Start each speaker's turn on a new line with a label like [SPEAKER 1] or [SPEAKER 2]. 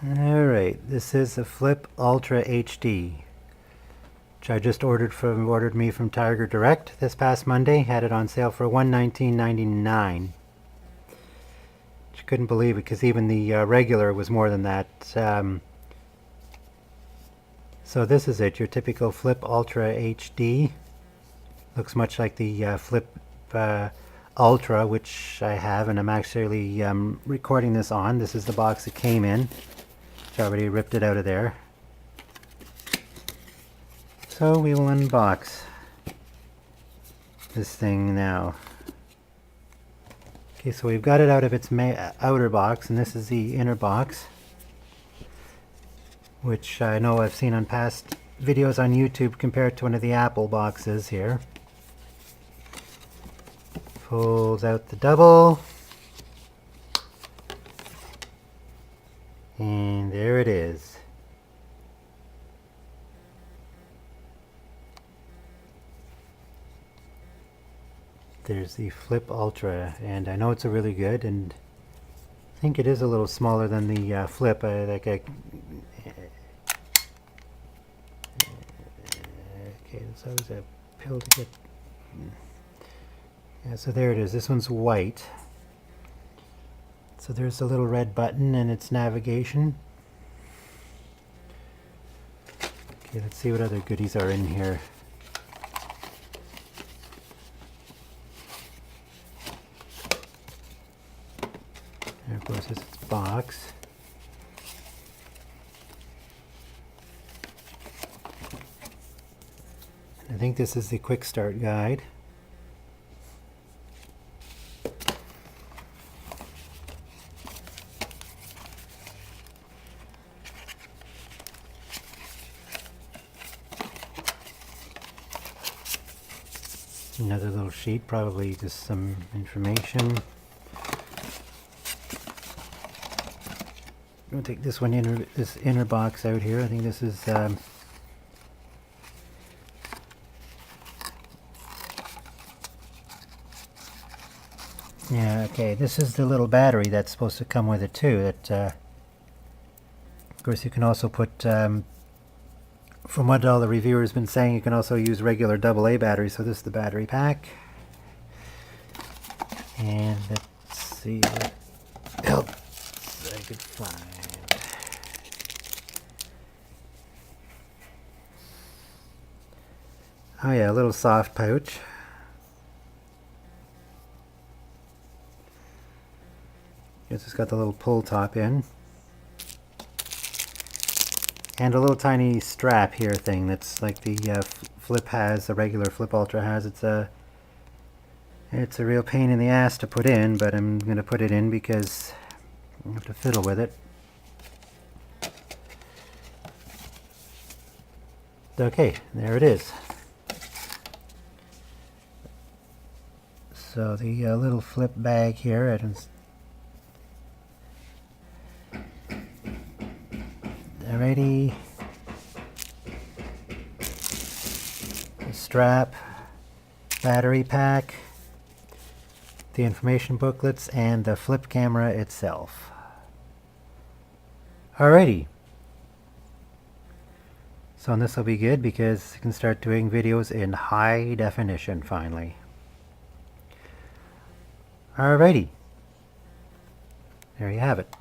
[SPEAKER 1] Alright, this is a Flip Ultra HD, which I just ordered me from Tiger Direct this past Monday. Had it on sale for $119.99. Which I couldn't believe it, because even the regular was more than that. So this is it, your typical Flip Ultra HD. Looks much like the Flip Ultra, which I have, and I'm actually recording this on. This is the box it came in. I already ripped it out of there. So we will unbox this thing now. Okay, so we've got it out of its outer box, and this is the inner box, which I know I've seen on past videos on YouTube compared to one of the Apple boxes here. Pulls out the double. And there it is. There's the Flip Ultra, and I know it's a really good, and I think it is a little smaller than the Flip. Okay, so it's a pill to get. Yeah, so there it is. This one's white. So there's a little red button and its navigation. Okay, let's see what other goodies are in here. And of course, this is its box. I think this is the quick start guide. Another little sheet, probably just some information. I'm going to take this one this inner box out here. I think this is yeah, okay, this is the little battery that's supposed to come with it too. That of course you can also put from what all the reviewers have been saying, you can also use regular AA batteries. So this is the battery pack. And let's see what else I could find. Oh yeah, a little soft pouch. It's got the little pull top in. And a little tiny strap here thing that's like the Flip has, the regular Flip Ultra has. It's a real pain in the ass to put in, but I'm going to put it in because I have to fiddle with it. Okay, there it is. So the little Flip bag here, alrighty. The strap, battery pack, the information booklets, and the Flip camera itself. Alrighty. So this will be good because I can start doing videos in high definition finally. Alrighty. There you have it.